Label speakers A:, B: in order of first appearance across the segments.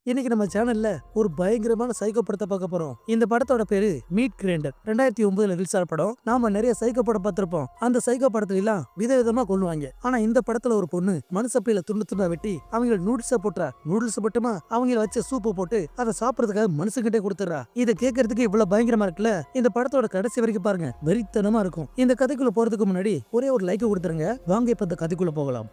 A: இன்னைக்கு நம்ம சேனல்ல ஒரு பயங்கரமான சைக்கோ படத்தை பார்க்க போறோம். இந்த படத்தோட பேரு மீட் கிரைண்டர். 2009 ரிலீஸ் ஆன படம். நாம நிறைய சைக்கோ படம் பார்த்திருப்போம். அந்த சைக்கோ படத்துல எல்லாம் விதவிதமா கொல்லுவாங்க. ஆனா இந்த படத்துல ஒரு பொண்ணு மனுசப்பையில துண்டு துண்டா வெட்டி அவங்க நூடுல்ஸ போட்டா, நூடுல்ஸ் மட்டுமா அவங்க வச்ச சூப்பு போட்டு அதை சாப்பிடறதுக்காக மனுஷங்கிட்டே கொடுத்துறா. இதை கேட்கறதுக்கு இவ்வளவு பயங்கரமா இருக்குல்ல. இந்த படத்தோட கடைசி வரைக்கும் பாருங்க, வெறித்தனமா இருக்கும். இந்த கதைக்குள்ள போறதுக்கு முன்னாடி ஒரே ஒரு லைக் கொடுத்துருங்க. வாங்க இப்ப இந்த கதைக்குள்ள போகலாம்.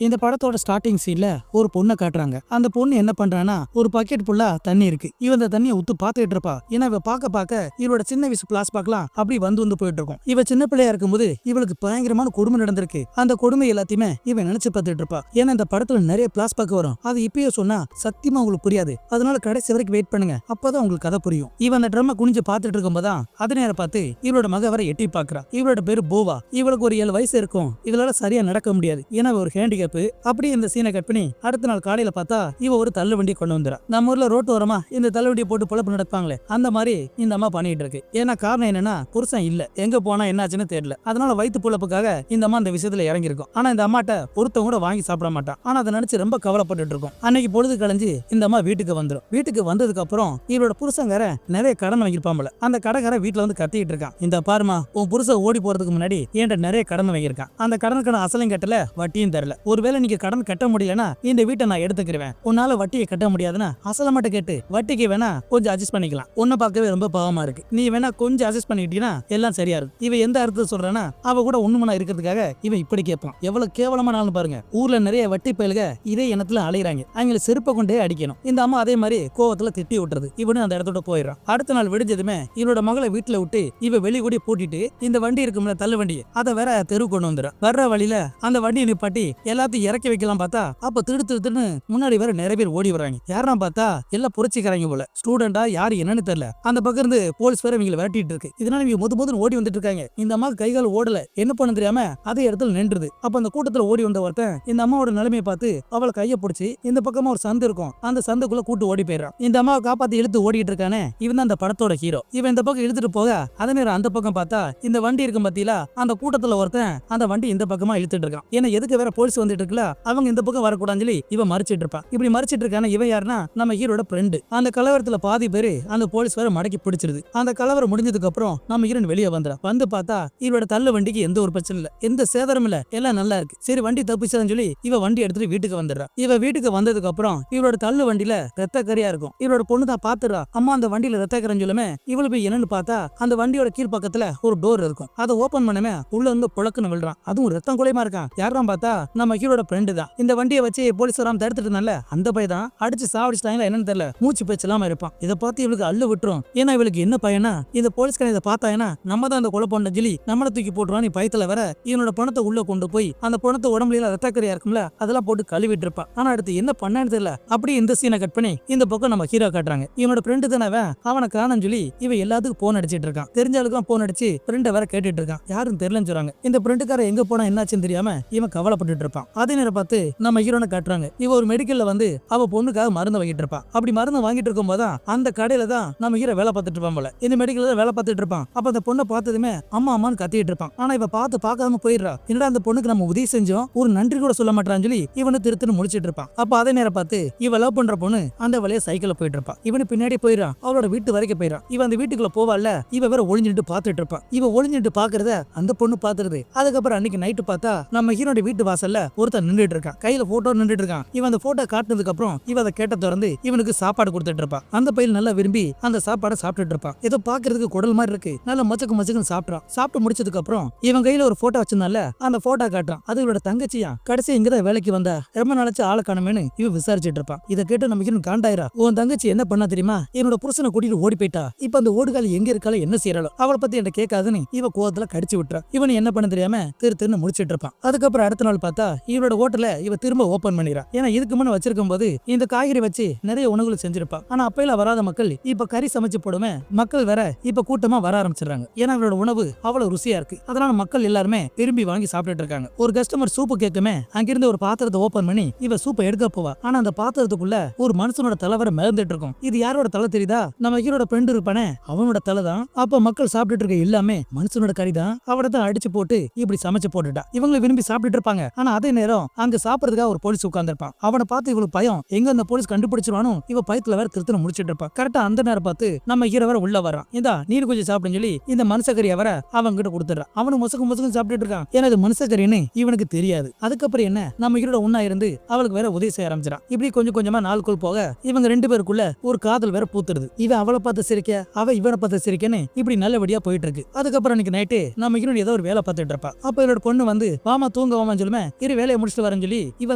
A: இந்த படத்தோட ஸ்டார்டிங் சீன்ல ஒரு பொண்ணை காட்டுறாங்க. அந்த பொண்ணு என்ன பண்றான்னா, ஒரு பக்கெட் ஃபுல்லா தண்ணி இருக்கு. இவன் அந்த தண்ணியை உத்து பாத்துட்டு இருப்பா. ஏன்னா இவ பார்க்க இவளோட சின்ன வயசு பிளாஸ் பார்க்கலாம் அப்படி வந்து போயிட்டு இருக்கும். இவ சின்ன பிள்ளையா இருக்கும்போது இவளுக்கு பயங்கரமான கொடுமை நடந்திருக்கு. அந்த கொடுமை எல்லாத்தையுமே இவன் நினைச்சு பார்த்துட்டு இருப்பா. ஏன்னா இந்த படத்துல நிறைய பிளாஸ் பார்க்க வரும். அது இப்பயே சொன்னா சத்தியமா உங்களுக்கு புரியாது. அதனால கடைசி வரைக்கும் வெயிட் பண்ணுங்க, அப்பதான் உங்களுக்கு கதை புரியும். இவன் அந்த ட்ரம்மை குனிஞ்சு பார்த்துட்டு இருக்கும்போதான் அது நேரம் பார்த்து இவளோட மக வர எட்டி பாக்குறா. இவளோட பேரு போவா. இவளுக்கு ஒரு 7 வயசு இருக்கும். இவளால சரியா நடக்க முடியாது. ஏன்னா ஒரு ஹேண்டிகேப். அப்படி இந்த சீனை கட் பண்ணி அடுத்த நாள் காலையில பார்த்தா இவ ஒரு தள்ளு வண்டி கொண்டு வந்துறா. நம்ம ஊர்ல ரோட்டு ஓரமா இந்த தள்ளு வண்டியை போட்டு பொழப்பு நடப்பாங்களே, அந்த மாதிரி இந்த அம்மா பண்ணிட்டு இருக்கு. ஏன்னா காரணம் என்னன்னா, புருஷன் இல்ல, எங்க போனா என்னாச்சுன்னு தெரியல. அதனால வயிற்று பொழப்புக்காக இந்த அம்மா இந்த விஷயத்துல இறங்கி இருக்கும். ஆனா இந்த அம்மாட்ட ஒருத்தவங்க கூட வாங்கி சாப்பிட மாட்டான். ஆனா அதை நினைச்சு ரொம்ப கவலைப்பட்டு இருக்கும். அன்னைக்கு பொழுது கழிஞ்சு இந்த அம்மா வீட்டுக்கு வந்துடும். வீட்டுக்கு வந்ததுக்கு அப்புறம் இவரோட புருஷங்கார நிறைய கடன் வாங்கிருப்பாம்பல. அந்த கடைக்கார வீட்டுல வந்து கத்திட்டு இருக்கான். இந்த பாருமா, உன் புருஷன் ஓடி போறதுக்கு முன்னாடி என்கிட்ட நிறைய கடன் வாங்கியிருக்கான். அந்த கடனுக்கான அசலையும் கட்டல, வட்டியும் தரல. ஒருவேளை நீங்க கடன் கட்ட முடியலன்னா இந்த வீட்டை நான் எடுத்துக்கிறேன். உன்னால வட்டியை கட்ட முடியாதுன்னா அசல மட்டும் கேட்டு வட்டிக்கு வேணா கொஞ்சம் அட்ஜஸ்ட் பண்ணிக்கலாம். உன்னை பார்க்கவே ரொம்ப பாவமா இருக்கு. நீ வேணா கொஞ்சம் அட்ஜஸ்ட் பண்ணிட்டீங்கன்னா எல்லாம் சரியா இருக்கும். இவன் எந்த அர்த்தம் சொல்றானா, அவ கூட ஒண்ணுமனா இருக்கிறதுக்காக இவன் இப்படி கேட்பான். எவ்வளவு கேவலமானாலும் பாருங்க, ஊர்ல நிறைய வட்டி பயலுக இதே எண்ணத்துல அலையிறாங்க. அவங்களை செருப்பை கொண்டே அடிக்கணும். இந்த அம்மா அதே மாதிரி கோவத்துல திட்டி விட்டுறது. இவனு அந்த இடத்தோட போயிடறான். அடுத்த நாள் விடிஞ்சதுமே இவரோட மகளை வீட்டுல விட்டு இவ வெளி கூடி பூட்டிட்டு இந்த வண்டி இருக்கும்ல, தள்ளு வண்டி, அதை வேற தெரு கொண்டு வந்துடுறா. வர்ற வழியில அந்த வண்டியை நிப்பாட்டி எல்லாத்தையும் இறக்கி வைக்கலாம் பார்த்தா, அப்ப திடுன்னு முன்னாடி வேற நிறைய பேர் ஓடி வர்றாங்க. யாரா பார்த்தா எல்லாம் புரட்சிக்காரங்க போல. ஸ்டூடெண்டா யாரு என்னன்னு தெரியல. அந்த பக்கம் இருந்து போலீஸ் வேற இவங்களை விரட்டிட்டு இருக்கு. இதனால இவங்க முது ஓடி வந்துட்டு இருக்காங்க. இந்த அம்மா கைகால் ஓடல, என்ன பண்ண தெரியாம அதே இடத்துல நின்றுது. அப்ப அந்த கூட்டத்துல ஓடி வந்த ஒருத்தன் இந்த அம்மாவோட நிலைமையை பார்த்து அவளை கையை பிடிச்சி இந்த பக்கமா ஒரு சந்து இருக்கும், அந்த சந்துக்குள்ள கூட்டு ஓடி போயிடறான். இந்த அம்மாவை காப்பாத்தி இழுத்து ஓடிட்டு இருக்கானே, இவன் தான் அந்த படத்தோட ஹீரோ. இவன் இந்த பக்கம் இழுத்துட்டு போக அதே நேரம் அந்த பக்கம் பார்த்தா இந்த வண்டி இருக்கும் பத்தியில அந்த கூட்டத்துல ஒருத்தன் அந்த வண்டி இந்த பக்கமா இழுத்துட்டு இருக்கான். ஏன்னா எதுக்கு வேற போலீஸ் வந்துட்டு இருக்குல்ல, அவங்க இந்த பக்கம் வரக்கூடாதுன்னு சொல்லி இவன் மறைச்சிட்டு இருப்பான். இப்படி மறைச்சிட்டு இருக்கான இவன் யாருன்னா நம்ம ஹீரோட ஃப்ரெண்டு. அந்த கலவரத்துல பாதி பேரு அந்த போலீஸ் வேற மடக்கி பிடிச்சிருது. அந்த கலவரம் முடிஞ்சதுக்கு அப்புறம் நம்ம ஹீரோன் வெளியே வந்துடா. வந்து பார்த்தா இவரோட தள்ளு வண்டிக்கு எந்த ஒரு பிரச்சனை இல்ல, எந்த சேதாரம் இல்ல, எல்லாம் நல்லா இருக்கு. சரி வண்டி தப்பிச்சதுன்னு சொல்லி இவ வண்டி எடுத்துட்டு வீட்டுக்கு வந்துடுறா. இவ வீட்டுக்கு வந்ததுக்கு அப்புறம் இவரோட தள்ளு வண்டியில ரத்த கரியா இருக்கும். இவரோட பொண்ணு தான் பாத்துறா. அம்மா அந்த வண்டியில ரத்த கரைன்னு சொல்லுமே, இவளு போய் என்னன்னு பார்த்தா அந்த வண்டியோட கீழ் பக்கத்துல ஒரு டோர் இருக்கும். அதை ஓபன் பண்ணமே உள்ள இருந்து புழக்குன்னு விழுறான். அதுவும் ரத்தம் குலையமா இருக்கான். யாரும் பார்த்தா நம்ம ஹீரோட ஃப்ரெண்டு தான். இந்த வண்டியை வச்சு போலீஸ் வராம தடுத்துட்டு இருந்தால அந்த பையன் தான் அடிச்சு சாவடிச்சிட்டாங்களா என்னன்னு தெரியல, மூச்சு பேச்சு இல்லாம இருப்பான். இதை பார்த்து இவளுக்கு அள்ளு விட்டுரும். ஏன்னா இவளுக்கு என்ன பையனா, இந்த போலீஸ்காரன் இதை பார்த்தாயனா நம்ம தான் அந்த கொலை பண்ண சொல்லி நம்மளை தூக்கி போட்டுருவான். பயத்துல வர இவனோட பணத்தை உள்ள கொண்டு போய் அந்த பணத்தை உடம்புல ரத்தக்கரையா இருக்கும்ல, அதெல்லாம் போட்டு கழுவிட்டு இருப்பான். ஆனா அடுத்து என்ன பண்ணான்னு தெரியல. அப்படி இந்த சீனை கட் பண்ணி இந்த பக்கம் நம்ம ஹீரோ காட்டுறாங்க. இவனோட ஃப்ரெண்டு தானே, அவனை காணன்னு சொல்லி இவன் எல்லாத்துக்கும் போன் அடிச்சிட்டு இருக்கான். தெரிஞ்சாலுக்கும் போன் அடிச்சு ஃப்ரெண்டை வேற கேட்டுட்டு இருக்கான். யாரும் தெரியலன்னு சொல்றாங்க. இந்த ஃப்ரெண்டுக்கார எங்க போனா என்னாச்சுன்னு தெரியாம இவன் கவலைப்பட்டு இருப்பான். அதே நேரம் பார்த்து நம்ம ஹீரோனை காட்டுறாங்க. இவ ஒரு மெடிக்கல்ல வந்து அவ பொண்ணுக்காக மருந்து வாங்கிட்டு இருப்பான். அப்படி மருந்து வாங்கிட்டு இருக்கும் போதுதான் அந்த கடையில தான் நம்ம ஹீரோ வேலை பார்த்துட்டு இருப்பான் போல. இந்த மெடிக்கல்ல வேலை பார்த்துட்டு இருப்பான். அப்ப அந்த பொண்ணை பார்த்ததுமே அம்மா அம்மான்னு கத்திட்டு இருப்பான். ஆனா இவ பார்க்காம போயிடுறா. என்னடா அந்த பொண்ணுக்கு நம்ம உதவி செஞ்சோம், ஒரு நன்றி கூட சொல்ல மாட்டான்னு சொல்லி இவனு திருத்துன்னு முடிச்சிட்டு இருப்பான். அப்ப அதே நேரம் பார்த்து இவ லவ் பண்ற பொண்ணு அந்த வழியா சைக்கிள்ல போயிட்டு இருப்பான். இவனு பின்னாடி போயிடான். அவளோட வீட்டு வரைக்கும் போயிடான். இவன் அந்த வீட்டுக்குள்ள போவால, இவ வேற ஒளிஞ்சிட்டு பார்த்துட்டு இருப்பான். இவ ஒளிஞ்சிட்டு பாக்குறத அந்த பொண்ணு பாத்துருது. அதுக்கப்புறம் அன்னைக்கு நைட்டு பார்த்தா நம்ம ஹீரோட வீட்டு வாசல்ல ஒருத்தர் நின்றுட்டு இருக்கான். கையில போட்டோ நின்றுட்டு இருக்கான். இவன் அந்த போட்டோ காட்டினதுக்கு அப்புறம் இவ அதை கேட்ட திறந்து இவனுக்கு சாப்பாடு கொடுத்துட்டு இருப்பான். அந்த பையன் நல்லா விரும்பி அந்த சாப்பாடை சாப்பிட்டுட்டு இருப்பான். ஏதோ பாக்குறதுக்கு குடல் மாதிரி இருக்கு, நல்லா மச்சக்கு சாப்பிட்டான். சாப்பிட்டு முடிச்சதுக்கு அப்புறம் இவன் கையில ஒரு போட்டோ வச்சிருந்தால அந்த போட்டோ காட்டுறான். அது இவரோட தங்கச்சியா. கடைசி இங்கதான் வேலைக்கு வந்தா, ரொம்ப நாளைச்சு ஆளை காணுமேனு இவன் விசாரிச்சுட்டு இருப்பான். இதை கேட்டு நமக்கு காண்டாயிரா. உன் தங்கச்சி என்ன பண்ணா தெரியுமா, என்னோட புருஷனை கூட்டிட்டு ஓடி போயிட்டா. இப்ப அந்த ஓடுகாலி எங்க இருக்கால, என்ன செய்யறாளோ, அவளை பத்தி என்ன கேட்காதுன்னு இவ கோவத்துல கடிச்சு விட்டுறா. இவன் என்ன பண்ண தெரியாம திருன்னு முடிச்சிட்டு இருப்பான். அதுக்கப்புறம் அடுத்த நாள் பார்த்தா இவரோட ஹோட்டல இவ திரும்ப ஓபன் பண்ணிடுறா. ஏன்னா இதுக்கு முன்ன வச்சிருக்கும் போது இந்த காய்கறி வச்சு நிறைய உணவுகள் செஞ்சிருப்பா. ஆனா அப்பையில வராத மக்கள் இப்ப கறி சமைச்சு போடுமே, மக்கள் வேற இப்ப கூட்டமா வர ஆரம்பிச்சிடறாங்க. ஏன்னா இவரோட உணவு அவ்வளவு ருசியா இருக்கு. அதனால மக்கள் எல்லாருமே விரும்பி வாங்கி சாப்பிட்டு இருக்காங்க. ஒரு கஸ்டமர் சூப்பு கேட்குமே, அங்கிருந்து ஒரு பாத்திரத்தை ஓபன் பண்ணி இவ சூப்பை எடுக்க போவா. ஆனா அந்த பாத்திரத்துக்குள்ள ஒரு மனுஷனோட தலை வர மிதந்துட்டு இருக்கும். இது யாரோட தலை தெரியுதா, நம்ம ஹீரோட ஃப்ரெண்ட் இருப்பானே அவனோட தலை தான். அப்ப மக்கள் சாப்பிட்டு இருக்க எல்லாமே மனுஷனோட கறி தான். அவரை தான் அடிச்சு போட்டு இப்படி சமைச்சு போட்டுட்டா. இவங்களை விரும்பி சாப்பிட்டு இருப்பாங்க. ஆனா அதே நேரம் அங்க சாப்பிடறதுக்காக ஒரு போலீஸ் உட்கார்ந்திருப்பான். அவனை பார்த்து இவளுக்கு பயம், எங்க அந்த போலீஸ் கண்டுபிடிச்சிருவானோ இவ பயத்துல வேற திருத்தன முடிச்சிட்டு இருப்பா. கரெக்டா அந்த நேரம் பார்த்து நம்ம ஹீரோ வேற உள்ள வரான். இந்தா நீர் கொஞ்சம் சாப்பிடுன்னு சொல்லி இந்த மனுஷக்கறியை வர அவங்க கிட்ட கொடுத்துறான். அவனு முசக்கு சாப்பிட்டுட்டு இருக்கான். ஏன்னா இது மனுஷக்கறின்னு இவனுக்கு தெரியாது. அதுக்கப்புறம் என்ன, நம்ம ஹீரோட ஒண்ணா இருந்து அவளுக்கு வேற உதவி செய்ய ஆரம்பிச்சிடான். இப்படி கொஞ்சம் கொஞ்சமா நாளுக்குள் போக இவங்க 2 பேருக்குள்ள ஒரு காதல் வேற பூத்துருது. இவன் அவளை பார்த்து சிரிக்க, அவ இவனை பார்த்து சிரிக்கன்னு இப்படி நல்லபடியா போயிட்டு இருக்கு. அதுக்கப்புறம் அன்னைக்கு நைட்டு நம்ம ஹீரோ ஏதோ ஒரு வேலை பார்த்துட்டு இருப்பா. அப்ப இவரோட பொண்ணு வந்து வாமா தூங்க வாமான்னு சொல்லுமே, இரு வேலையை முடிச்சுட்டு வரேன்னு சொல்லி இவன்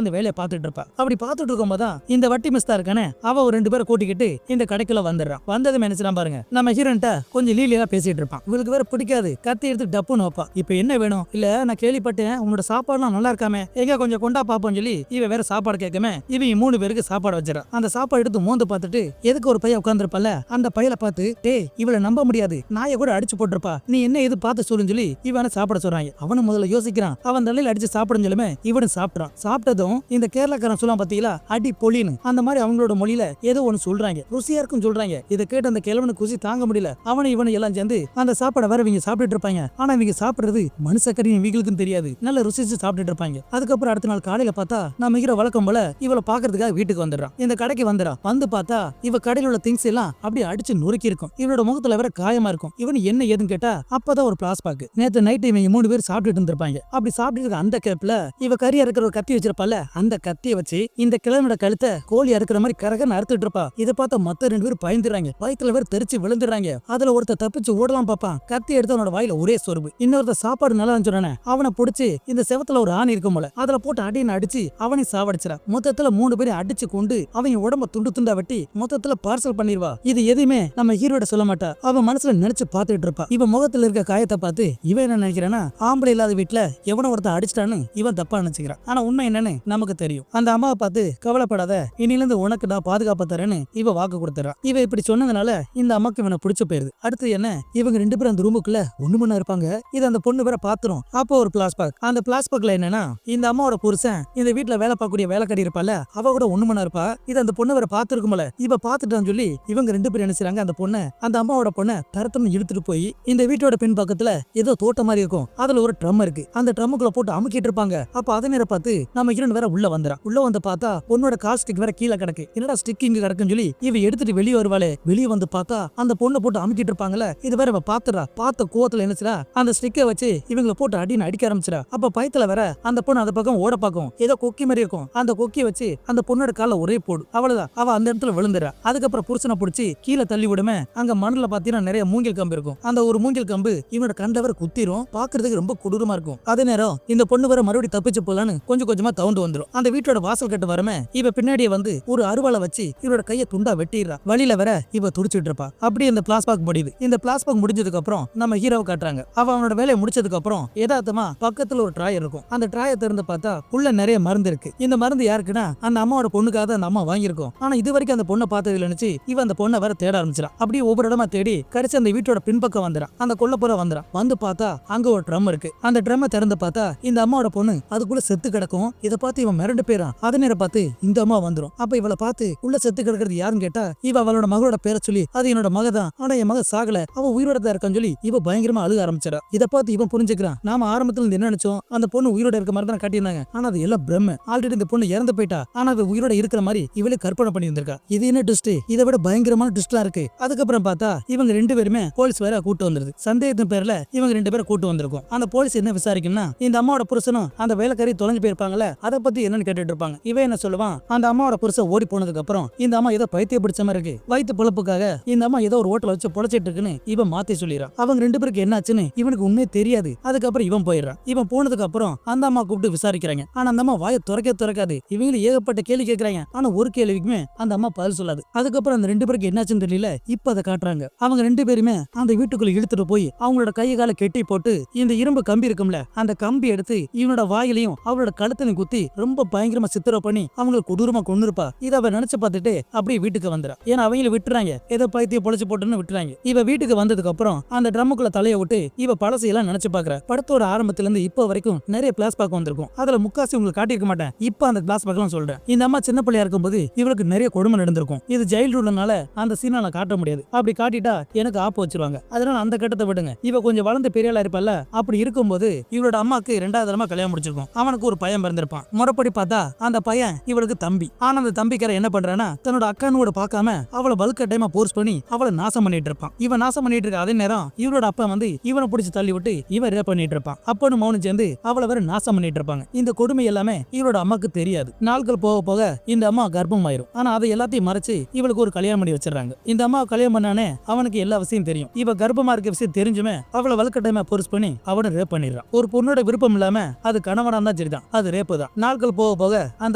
A: அந்த வேலையை பார்த்துட்டு இருப்பா. அப்படி பார்த்துட்டு இருக்கும்போதான் இந்த வட்டி மிஸ்தா இருக்கானே, அவ ஒரு 2 பேரை கூட்டிக்கிட்டு இந்த கடைக்குள்ள வந்துடுறான். வந்ததும் நினைச்சிடான் பாருங்க, நம்ம ஹீரோன்ட்ட கொஞ்சம் லீலியா பேசிட்டு இருப்பான். இவளுக்கு வேற பிடிக்காது, கத்தி எடுத்து டப்புன்னு வைப்பா. இப்ப என்ன வேணும், இல்ல நான் கேள்விப்பட்டேன் உன்னோட சாப்பாடுலாம் நல்லா இருக்காமே, எங்க கொஞ்சம் கொண்டா பாப்போம்னு சொல்லி இவ வேற சாப்பாடு கேட்காம இவங்க 3 பேருக்கு சாப்பாடு வச்சிடறான். அந்த சாப்பாடு எடுத்து மோந்து பார்த்துட்டு எதுக்கு ஒரு பையன் உட்கார்ந்துருப்பல அந்த பையல பார்த்து, டேய் இவளை நம்ப முடியாது, நாயை கூட அடிச்சு போட்டிருப்பா, நீ என்ன எது பார்த்து சொல்லுன்னு சொல்லி இவனை சாப்பிட சொல்றாங்க. அவனு முதல்ல யோசிக்கிறான், அவன் தலையில அடிச்சு சாப்பிடுன்னு சொல்லுமே இவனு சாப்பிட்றான். சாப்பிட்டதும் இந்த கேரளாக்காரன் சொல்லுவான் பாத்தீங்களா, அடி பொலின்னு, அந்த மாதிரி அவங்களோட மொழியில ஏதோ ஒன்னு சொல்றாங்க, ருசியா இருக்கும் சொல்றாங்க. இதை கேட்டு அந்த கிழவனு குசி தாங்க முடியல. அவனை இவனை எல்லாம் சேர்ந்து அந்த சாப்பாடை வேற இவங்க சாப்பிட்டு இருப்பாங்க. ஆனா இவங்க சாப்பிடுறது மனுஷக்கறி இவங்களுக்கும் தெரியாது, நல்லா ருசிச்சு சாப்பிட்டு இருப்பாங்க. அதுக்கப்புறம் அடுத்த நாள் காலையில பார்த்தா நம்ம ஹீரோ வழக்கம் போல இவளை பாக்குறதுக்காக வீட்டுக்கு வந்துடுறான். இந்த கடைக்கு வந்துடுறான். வந்து பார்த்தா இவ கடையில் உள்ள திங்ஸ் எல்லாம் அப்படியே அடிச்சு நொறுக்கி இருக்கும். இவனோட முகத்துல வேற காயமா இருக்கும். இவன் என்ன ஏதுன்னு கேட்டா அப்பதான் ஒரு பிளாஸ்பாக். நேத்து நைட் இவங்க 3 பேர் சாப்பிட்டுட்டு இருந்திருப்பாங்க. அப்படி சாப்பிட்டு அந்த கேப்ல இவ கறியா இருக்கிற ஒரு கத்தி வச்சிருப்பால, அந்த கத்தியை வச்சு இந்த கிழவனோட கழுத்தை கோழி அறுக்கிற மாதிரி கரகன்னு அறுத்துட்டு இருப்பா. இதை பார்த்தா மத்த 2 பேர் பயந்துறாங்க, வயிற்றுல வேற தெரிச்சு விழுந்துடுறாங்க. அதுல ஒருத்தர் தப்பிச்சு ஓடலாம் பாப்பான். கத்தி எடுத்து அவனோட வாயில ஒரே சொருபு. இன்னொருத்தர் சாப்பாடு நல்லா சொன்னானே, அவனை பிடிச்சு இந்த செவத்துல ஒரு ஆணி இருக்கும் போல அதுல போட்டு அடின்னு அடிச்சு அவனை சாவடிச்சிடா. மொத்தத்துல 3 பேரை அடிச்சு கொண்டு அவங்க உடம்ப துண்டு துண்டா வெட்டி மொத்தத்துல பார்சல் பண்ணிடுவா. இது எதுவுமே நம்ம ஹீரோட சொல்ல மாட்டா. அவன் மனசுல நினைச்சு பாத்துட்டு இருப்பா. இவன் முகத்துல இருக்க காயத்தை பார்த்து இவன் என்ன நினைக்கிறானா, ஆம்பளை இல்லாத வீட்டுல எவன ஒருத்தன் அடிச்சிட்டான்னு இவன் தப்பா நினைச்சுக்கிறான். ஆனா உண்மை என்னன்னு நமக்கு தெரியும். அந்த அம்மாவை பார்த்து கவலைப்படாத, இனில இருந்து உனக்கு நான் பாதுகாப்பு தரேன்னு இவ வாக்கு கொடுத்துறான். இவ இப்படி சொன்னதுனால இந்த அம்மாக்கு இவனை பிடிச்சு போயிருது. அடுத்து என்ன, இவங்க 2 பேரும் அந்த ரூமுக்குள்ள ஒண்ணுமண்ணா இருப்பாங்க. இது அந்த பொண்ணு வேற பாத்துரும். அப்போ ஒரு பிளாஸ்பாக். அந்த பிளாஸ்பாக்ல என்னன்னா, இந்த அம்மாவோட புருஷன் இந்த வீட்டுல வேலை பார்க்கக்கூடிய வேலைக்காரி இருப்பால, அவ கூட ஒண்ணுமண்ணா இருப்பா. இது அந்த பொண்ணு வேற பாத்துருக்கும்ல, இவ பாத்துட்டான்னு சொல்லி இவங்க 2 பேரும் என்ன செய்றாங்க, அந்த பொண்ணை, அந்த அம்மாவோட பொண்ணை தரத்தன்னு இழுத்துட்டு போய் இந்த வீட்டோட பின் பக்கத்துல ஏதோ தோட்டம் மாதிரி இருக்கும், அதுல ஒரு ட்ரம் இருக்கு, அந்த ட்ரம்முக்குள்ள போட்டு அமுக்கிட்டு இருப்பாங்க. அப்ப அதே நேரம் பார்த்து நம்ம ஹீரோன் வேற உள்ள வந்துறான். உள்ள வந்து பார்த்தா பொண்ணோட கால் ஸ்டிக் வேற கீழே கிடக்கு. என்னடா ஸ்டிக் இங்க கிடக்குன்னு சொல்லி இவ எடுத்துட்டு வெளியே வருவாளே, வெளியே வந்து பார்த்தா அந்த பொண்ணை போட்டு அமுக்கிட்டு இருப்பாங்கல்ல, இது வேற இவ பாத்துறா. பார்த்த கோவத்துல என்னச்சுடா, அந்த ஸ்டிக்கை வச்சு இவங்களை போட்டு அடின்னு அடிக்க ஆரம்பிச்சிடா. அப்ப பயத்துல வேற அந்த பொண்ணு அந்த பக்கம் ஓட பாக்கும், ஏதோ கொக்கி மாதிரி இருக்கும், அந்த கொக்கியை வச்சு அந்த பொண்ணோட கால ஒரே போடு. அவ்வளவுதான், அவ அந்த இடத்துல விழுந்துறா. அதுக்கப்புறம் புருஷனை பிடிச்சி கீழே தள்ளி விடுமே, அங்க மண்ணுல பாத்தீங்கன்னா நிறைய மூங்கில் கம்பு இருக்கும். அந்த ஒரு மூங்கில் கம்பு இவனோட கண்ட வர குத்திரும். பாக்குறதுக்கு ரொம்ப கொடூரமா இருக்கும். அதே நேரம் இந்த பொண்ணு வர மறுபடியும் தப்பிச்சு போலான்னு கொஞ்சம் கொஞ்சமா தவுண்டு வந்துரும். அந்த வீட்டோட வாசல் கட்டு வரமே, இவ பின்னாடியே வந்து ஒரு அருவாளை வச்சு இவரோட கையை துண்டா வெட்டிடுறா. வழியில வர இவ துடிச்சிட்டு இருப்பா. அப்படியே இந்த பிளாஸ்பாக் முடியுது. இந்த பிளாஸ்பாக் முடிஞ்சதுக்கு அப்புறம் நம்ம ஹீரோவை காட்டுறாங்க. அவனோட வேலையை முடிச்சதுக்கு அப்புறம் யதார்த்தமா பக்கத்துல ஒரு ட்ராயர் இருக்கும். அந்த ட்ராயர் திறந்து பார்த்தா உள்ள நிறைய மருந்து இருக்கு. இந்த மருந்து யாருக்குன்னா அந்த அம்மாவோட பொண்ணுக்காக அந்த அம்மா வாங்கியிருக்கும். ஆனா இது வரைக்கும் அந்த பொண்ணை பார்த்தது நினைச்சு இவன் அந்த பொண்ணை வேற தேட ஆரம்பிச்சிடான். அப்படியே ஒவ்வொரு இடமா தேடி கடைசி அந்த வீட்டோட பின்பக்கம் வந்துறான். அந்த கொல்லப்புற வந்துறான். வந்து பார்த்தா அங்க ஒரு ட்ரம் இருக்கு. அந்த ட்ரம்மை திறந்து பார்த்தா இந்த அம்மாவோட பொண்ணு அதுக்குள்ள செத்து கிடக்கும். இதை பார்த்து இவன் மிரண்டு போயிறான். அதே நேரம் பார்த்து இந்த அம்மா வந்துரும். அப்ப இவளை பார்த்து உள்ள செத்து கிடக்கிறது யாருன்னு கேட்டா இவ அவளோட மகளோட பேரை சொல்லி அது என்னோட மக தான், ஆனா என் மக சாகல, அவ உயிரோட தான் இருக்கான்னு சொல்லி இவ பயங்கரமா அழுக ஆரம்பிச்சிடா. இதை பார்த்து இவன் புரிஞ்சுக்கிறான், நாம ஆரம்பத்துல இருந்து என்ன நினைச்சோம், அந்த பொண்ணு உயிரோட இருக்க மாதிரி தான் காட்டியிருந்தாங்க, ஆனா அது எல்லாம் பிரம்ம. ஆல்ரெடி இந்த பொண்ணு இறந்து போயிட்டா, ஆனா அது உயிரோட இருக்கிற மாதிரி இவளே கற்பனை பண்ணி இருந்திருக்கா. இது என்ன ட்விஸ்ட், இதை விட பயங்கரமான ட்விஸ்ட்லாம் இருக்கு. அதுக்கப்புறம் பார்த்தா இவங்க 2 பேருமே போலீஸ் வேற கூட்டு வந்துருது. சந்தேகத்தின் பேர்ல இவங்க 2 பேரும் கூட்டு வந்திருக்கும். அந்த போலீஸ் என்ன விசாரிக்கும்னா, இந்த அம்மாவோட புருஷனும் அந்த வேலைக்காரி தொலைஞ்சு போயிருப்பாங்கல்ல, அதை பத்தி என்னன்னு கேட்டுட்டு இருப்பாங்க. இவன் என்ன சொல்லுவான், அந்த அம்மாவோட புருஷன் ஓடி போனதுக்கு அப்புறம் இந்த அம்மா ஏதோ பைத்திய பிடிச்ச மாதிரி இருக்கு, வயிற்று பொழப்புக்காக இந்த அம்மா ஏதோ ஒரு ஹோட்டல் வச்சு பொழைச்சிட்டு இருக்குன்னு இவன் மாத்தி சொல்லிடுறான். அவங்க 2 பேருக்கு என்னாச்சுன்னு இவனுக்கு உண்மையே தெரியாது. அதுக்கப்புறம் இவன் போயிடுறான். இவன் போனதுக்கு அப்புறம் அந்த அம்மா கூப்பிட்டு விசாரிக்கிறாங்க. ஆனா அந்த அம்மா வாயை திறக்காது. இவங்களும் ஏகப்பட்ட கேள்வி கேட்கறாங்க. ஆனா ஒரு கேள்விக்குமே அந்த அம்மா பதில் சொல்லாது. அதுக்கப்புறம் அந்த 2 பேருக்கு என்னாச்சுன்னு தெரியல. இப்ப அதை காட்டுறாங்க. அவங்க 2 பேருமே அந்த வீட்டுக்குள்ள இழுத்துட்டு போய் அவங்களோட கையை கால கெட்டி போட்டு இந்த இரும்பு கம்பி இருக்கும்ல, அந்த கம்பி எடுத்து இவனோட வாயிலையும் அவளோட கழுத்தையும் குத்தி ரொம்ப பயங்கரமா சித்திரம் பண்ணி அவங்களை கொடூரமா கொன்னுருப்பா. இதை அவ நினைச்சு பார்த்துட்டு அப்படியே வீட்டுக்கு வந்துடா. ஏன்னா அவங்கள விட்டுறாங்க, ஏதோ பைத்திய பொழைச்சு போட்டுன்னு விட்டுறாங்க. இவ வீட்டுக்கு வந்ததுக்கு அப்புறம் அந்த ட்ரம்முக்குள்ள தலையை விட்டு இவ பழசையெல்லாம் நினைச்சு பாக்குற. படத்தோட ஆரம்பத்துல இருந்து இப்ப வரைக்கும் நிறைய பிளாஸ்பாக் வந்திருக்கும். அதுல முக்காசி உங்களுக்கு காட்டியிருக்க மாட்டேன். இப்ப அந்த பிளாஸ்பாக்லாம் சொல்றேன். இந்த அம்மா சின்ன பிள்ளையா இருக்கும்போது இவளுக்கு நிறைய கொடுமை நடந்திருக்கும். இது ஜெயில்ரூல்னால அந்த சீனை நான் காட்ட முடியாது. அப்படி காட்டிட்டா எனக்கு ஆப்பு வச்சிருவாங்க. அதனால அந்த கட்டத்தை விடுங்க. இவ கொஞ்சம் வளர்ந்து பெரியாளா இருப்பல்ல, அப்படி இருக்கும்போது இவளோட அம்மாக்கு 2வது தடவை கல்யாணம் முடிச்சிருக்கும். அவன் அவனுக்கு ஒரு பையன் பிறந்திருப்பான். முறைப்படி பார்த்தா அந்த பையன் இவளுக்கு தம்பி. ஆனா அந்த தம்பிக்கார என்ன பண்றானா தன்னோட அக்கானோட பார்க்காம அவளை வலுக்கட்டாயமா போர்ஸ் பண்ணி அவளை நாசம் பண்ணிட்டு இருப்பான். இவன் நாசம் பண்ணிட்டு இருக்க அதே நேரம் இவரோட அப்பா வந்து இவனை பிடிச்சி தள்ளி விட்டு இவன் ரேப் பண்ணிட்டு இருப்பான். அப்பன்னு மௌனம் சேர்ந்து அவளை வேற நாசம் பண்ணிட்டு இருப்பாங்க. இந்த கொடுமை எல்லாமே இவரோட அம்மாக்கு தெரியாது. நாட்கள் போக போக இந்த அம்மா கர்ப்பம் ஆயிரும். ஆனா அதை எல்லாத்தையும் மறைச்சு இவளுக்கு ஒரு கல்யாணம் பண்ணி வச்சிடறாங்க. இந்த அம்மா கல்யாணம் பண்ணானே அவனுக்கு எல்லா விஷயம் தெரியும். இவ கர்ப்பமா இருக்க விஷயம் தெரிஞ்சுமே அவளை வலுக்கட்டாயமா போர்ஸ் பண்ணி அவனை ரேப் பண்ணிடுறான். ஒரு பொண்ணோட விருப்பம் இல்லாம அது கணவனா தான் சரிதான், அது ரேப்பு தான். நாட்கள் போக போக அந்த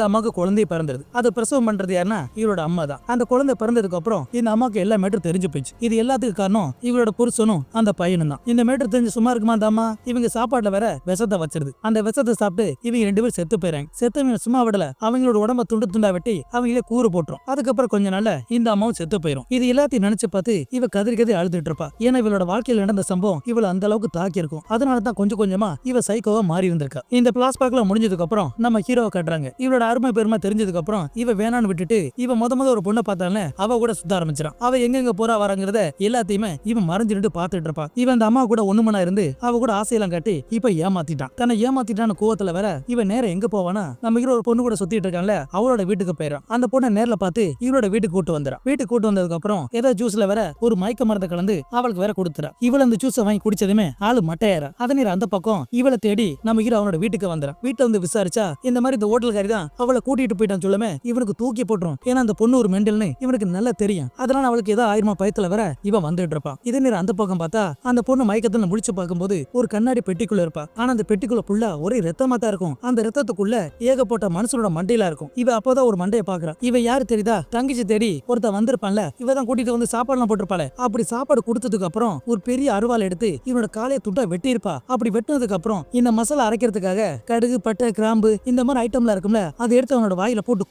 A: அம்மாவுக்கு குழந்தை பிறந்தது. அது பிரசவம் பண்றது யாருன்னா இவரோட அம்மா தான். அந்த குழந்தை பிறந்ததுக்கு அப்புறம் இந்த அம்மாவுக்கு எல்லா மேட்டர் தெரிஞ்சு போச்சு. இது எல்லாத்துக்கும் காரணம் இவரோட புருஷனும் அந்த பையனும் தான். இந்த மேட்டர் தெரிஞ்சு சும்மா இருக்குமா அந்த அம்மா இவங்க சாப்பாட்டுல வேற விஷத்தை வச்சிருது. அந்த விஷத்தை சாப்பிட்டு இவங்க 2 பேரும் செத்து போயிறாங்க. செத்தவங்க சும்மா விடல, அவங்களோட உடம்ப துண்டு துண்டா வெட்டி அவங்களே கூறு போட்டுரும். அதுக்கப்புறம் கொஞ்ச நாள்ல இந்த அம்மாவும் செத்து போயிரும். இது எல்லாத்தையும் நினைச்சு பார்த்து இவ கதறி கதறி அழுதுட்டு இருப்பா. ஏன்னா இவளோட வாழ்க்கையில் நடந்த சம்பவம் இவள அந்த அளவுக்கு தாக்கி இருக்கும். அதனாலதான் கொஞ்சம் கொஞ்சமா இவ சைக்கோவா மாறி இருந்திருக்கா. இந்த பிளாஸ்பாக்ல முடிஞ்சதுக்கு அப்புறம் நம்ம ஹீரோவை காட்டுறாங்க. இவளோட அருமை பெருமை தெரிஞ்சதுக்கு அப்புறம் இவ வேணான்னு விட்டுட்டு இவ முத ஒரு பொண்ணை பார்த்தாலே அவ கூட சுத்த ஆரம்பிச்சிடான். அவ எங்கெங்க போறா வராங்கிறத எல்லாத்தையுமே இவன் மறைஞ்சிட்டு பாத்துட்டு இருப்பா. இவன் அந்த அம்மா கூட ஒண்ணுமனா இருந்து அவ கூட ஆசையெல்லாம் காட்டி இப்ப ஏமாத்திட்டான். தன்னை ஏமாத்திட்டான்னு கோவத்துல வேற இவன் நேரம் எங்க போவானா நம்ம ஹீரோ ஒரு பொண்ணு கூட சுத்திட்டு இருக்கான்ல அவளோட வீட்டுக்கு போயிடும். அந்த பொண்ணை நேர்ல பார்த்து இவரோட வீட்டுக்கு கூட்டு வந்துடும். வீட்டுக்கு கூட்டு வந்ததுக்கு அப்புறம் ஏதாவது ஜூஸ்ல வேற ஒரு மயக்க மருந்து கலந்து அவளுக்கு வேற கொடுத்துறா. இவள் அந்த ஜூஸை வாங்கி குடிச்சதுமே ஆளு மட்டையாரா. அதனீர் அந்த பக்கம் இவளை தேடி நம்ம ஹீரோ அவனோட வீட்டுக்கு வந்துடும். வீட்டுல வந்து விசாரிச்சா இந்த மாதிரி இந்த ஹோட்டல்காரி தான் அவளை கூட்டிட்டு போயிட்டான்னு சொல்லுமே இவனுக்கு தூக்கி போட்டுரும். ஏன்னா அந்த பொண்ணு ஒரு மெண்டல்னு இவனுக்கு நல்லா தெரியும். அதனால அவளுக்கு ஏதோ 1000 பயத்துல வேற இவன் வந்துட்டு இருப்பான். இதே நேரம் அந்த பக்கம் பார்த்தா அந்த பொண்ணு மயக்கத்துல முடிச்சு பார்க்கும்போது ஒரு கண்ணாடி பெட்டிக்குள்ள இருப்பா. ஆனா அந்த பெட்டிக்குள்ள ஃபுல்லா ஒரே ரத்தமா தான் இருக்கும். அந்த ரத்தத்துக்குள்ள ஏகப்பட்ட மனுஷனோட மண்டையில இருக்கும். இவ அப்பதான் ஒரு மண்டையை பாக்குறா. இவ யாரு தெரியுதா தங்கிச்சு தேடி ஒருத்த வந்திருப்பான்ல இவ தான் கூட்டிட்டு வந்து சாப்பாடுலாம் போட்டிருப்பாளே. அப்படி சாப்பாடு கொடுத்ததுக்கு அப்புறம் ஒரு பெரிய அருவாள் எடுத்து இவனோட காலையை துட்டா வெட்டி இருப்பா. அப்படி வெட்டினதுக்கு அப்புறம் இந்த மசாலா அரைக்கிறதுக்காக கடுகு பட்டை கிராம்பு இந்த மாதிரி ஐட்டம்லாம் இருக்கும்ல அதை எடுத்து அவனோட வாயில போட்டு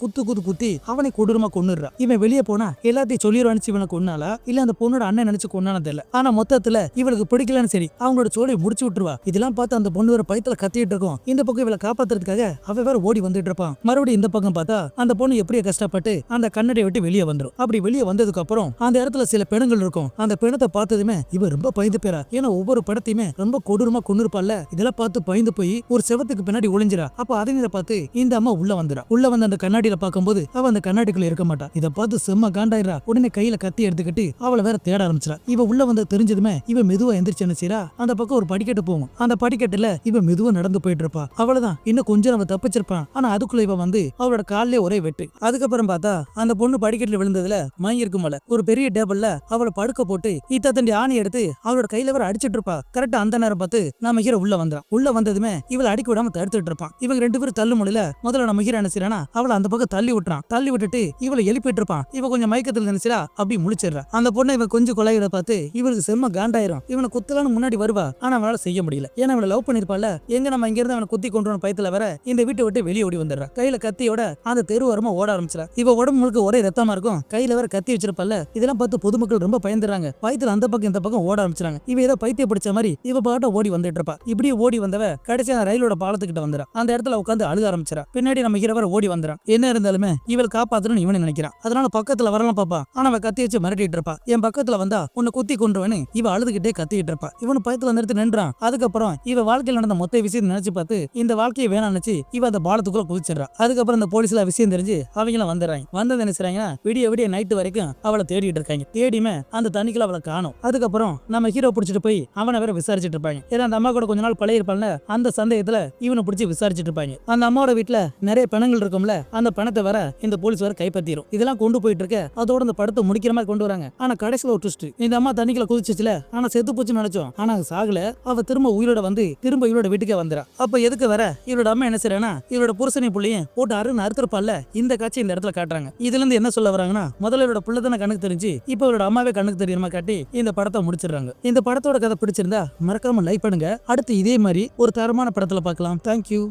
A: குத்தி அவனை கொடூரமா கொன்னுடுறா. இவன் வெளியே போனா எல்லாத்தையும் சொல்லிடுவான்னு இவனை கொன்னாலா இல்ல அந்த பொண்ணோட அண்ணன் நினைச்சு கொன்னானது தெரியல. ஆனா மொத்தத்துல இவளுக்கு பிடிக்கலன்னு சரி அவங்களோட சோழியை முடிச்சு விட்டுருவா. இதெல்லாம் பார்த்து அந்த பொண்ணு வேற பயத்துல கத்திட்டு இருக்கும். இந்த பக்கம் இவளை காப்பாத்துறதுக்காக அவ வேற ஓடி வந்துட்டு இருப்பான். மறுபடியும் இந்த பக்கம் பார்த்தா அந்த பொண்ணு எப்படியே கஷ்டப்பட்டு அந்த கண்ணடியை விட்டு வெளியே வந்துடும். அப்படி வெளியே வந்ததுக்கு அப்புறம் அந்த இடத்துல சில பிணங்கள் இருக்கும். அந்த பிணத்தை பார்த்ததுமே இவ ரொம்ப பயந்து போறா. ஏன்னா ஒவ்வொரு படத்தையுமே ரொம்ப கொடூரமா கொன்னிருப்பால. இதெல்லாம் பார்த்து பயந்து போய் ஒரு செவத்துக்கு பின்னாடி ஒளிஞ்சிரா. அப்ப அதை பார்த்து இந்த அம்மா உள்ள வந்துடா. உள்ள வந்து அந்த கண்ணாடியில பார்க்கும்போது அவ அந்த கண்ணாடிக்குள்ள இருக்க மாட்டா. இதை பார்த்து செம்ம காண்டாயிரா. உடனே கையில கத்தி எடுத்துக்கிட்டு அவளை வேற தேட ஆரம்பிச்சிடா. இவ உள்ள வந்து தெரிஞ்சதுமே இவ மெதுவா எந்திரிச்சு என்ன செய்யறா அந்த பக்கம் ஒரு படிக்கட்டு போகும். அந்த படிக்கட்டுல இவ மெதுவா நடந்து போயிட்டு இருப்பா. அவ்வளவுதான் இன்னும் கொஞ்சம் அவ தப்பிச்சிருப்பான். ஆனா அதுக்குள்ள இவ வந்து அவளோட காலிலே ஒரே வெட்டு. அதுக்கப்புறம் பார்த்தா அந்த பொண்ணு படிக்கட்டுல விழுந்ததுல மயங்கி இருக்குமல ஒரு பெரிய டேபிள்ல அவளை படுக்க போட்டு தண்டி ஆணி எடுத்து அவளோட கையில வர அடிச்சிட்டு இருப்பா. கரெக்டா அந்த நேரம் பார்த்து நம்ம ஹீரோ உள்ள வந்தான். உள்ள வந்ததுமே இவளை அடிக்க விடாம தடுத்துட்டு இருப்பான். இவங்க 2 பேரும் தள்ளு முடியல. முதல்ல நம்ம ஹீரோ என்ன செய்யறானா அவளை அந்த பக்கம் தள்ளி விட்டுறான். தள்ளி விட்டுட்டு இவளை எழுப்பிட்டு இருப்பான். இவ கொஞ்சம் மயக்கத்துல நினைச்சா அப்படி முழிச்சிடறா. அந்த பொண்ணை இவன் கொஞ்சம் கொலையிட பார்த்து இவளுக்கு செம்ம காண்டாயிரும். இவனை குத்தலான்னு முன்னாடி வருவா. ஆனா அவனால செய்ய முடியல. ஏன்னா அவளை லவ் பண்ணிருப்பால. எங்க நம்ம இங்க இருந்து அவனை குத்தி கொண்டு பயத்துல வர இந்த வீட்டை விட்டு வெளியே ஓடி வந்துடுறா. கையில கத்தியோட அந்த தெரு ஓரமா ஓட ஆரம்பிச்சிடா. இவ உடம்பு முழுக்க ஒரே ரத்தமா இருக்கும். கையில வேற கத்தி வச்சிருப்பால. இதெல்லாம் பார்த்து பொதுமக்கள் ரொம்ப பயந்துறாங்க. பயத்துல அந்த பக்கம் இந்த பக்கம் ஓட ஆரம்பிச்சாங்க. இவ ஏதோ பைத்திய பிடிச்ச மாதிரி இவ பாட்ட ஓடி வந்துட்டு இருப்பா. இப்படியே ஓடி வந்தவ கடைசியா ரயிலோட பாலத்துக்கிட்ட வந்துடா. அந்த இடத்துல உட்காந்து அழுக ஆரம்பிச்சிடா. பின்னாடி நம்ம ஹீரோவர் ஓடி வந்துறான். என்ன இருந்தாலுமே இவள் காப்பாத்தணும்னு இவனை நினைக்கிறான். அதனால பக்கத்துல வரலாம் பாப்பா. ஆனா அவ கத்தி வச்சு மிரட்டிட்டு இருப்பா. என் பக்கத்துல வந்தா உன்னை குத்தி கொண்டுவனு இவ அழுதுகிட்டே கத்திட்டு இருப்பா. இவனு பயத்துல நிறுத்தி நின்றான். அதுக்கப்புறம் இவ வாழ்க்கையில் நடந்த மொத்த விஷயத்தை நினைச்சு பார்த்து இந்த வாழ்க்கையை வேணாம் நினைச்சு இவ அந்த பாலத்துக்குள்ள குதிச்சிடறா. அதுக்கப்புறம் இந்த போலீஸ்ல விஷயம் தெரிஞ்சு அவங்களும் வந்துடுறாங்க. வந்தது என்ன செய்றாங்கன்னா விடிய விடிய நைட்டு வரைக்கும் அவளை தேடிட்டு இருக்காங்க. தேடியுமே அந்த தண்ணிக்குள்ள அவளை காணும். அதுக்கப்புறம் நம்ம ஹீரோ பிடிச்சிட்டு போய் அவனை வேற விசாரிச்சுட்டு இருப்பாங்க. ஏன்னா அந்த அம்மா கூட கொஞ்ச நாள் பழைய இருப்பாங்க. அந்த சந்தேகத்துல இவனை பிடிச்சி விசாரிச்சுட்டு இருப்பாங்க. அந்த அம்மாவோட வீட்டுல நிறைய பணங்கள் இருக்கும்ல. அந்த பணத்தை வேற இந்த போலீஸ் வேற கைப்பற்றிடும். இதெல்லாம் கொண்டு போயிட்டு இருக்க அதோட இந்த படத்தை முடிக்கிற மாதிரி கொண்டு வராங்க. ஆனா கடைசியில ஒரு ட்விஸ்ட். இந்த அம்மா தண்ணிக்குள்ள குதிச்சுச்சுல. ஆனா செத்து போச்சு நினைச்சோம். ஆனா சாகல. அவ திரும்ப உயிரோட வந்து திரும்ப இவரோட வீட்டுக்கே வந்துடா. அப்ப எதுக்கு வர இவரோட அம்மா என்ன செய்யறானா இவரோட புருஷனை புள்ளையும் போட்டு அறுத்திருப்பால. இந்த காட்சி இந்த இடத்துல காட்டுறாங்க. இதுல இருந்து என்ன சொல்ல வராங்கன்னா முதல்ல இவரோட புள்ள தானே கண்ணுக்கு தெரிஞ்சு இப்ப இவரோட அம்மாவே கண்ணுக்கு தெரியுமா காட்டி இந்த படத்தை முடிச்சிடுறாங்க. இந்த படத்தோட கதை பிடிச்சிருந்தா மறக்காம லைக் பண்ணுங்க. அடுத்து இதே மாதிரி ஒரு தரமான படத்துல பார்க்கலாம். தேங்க்யூ.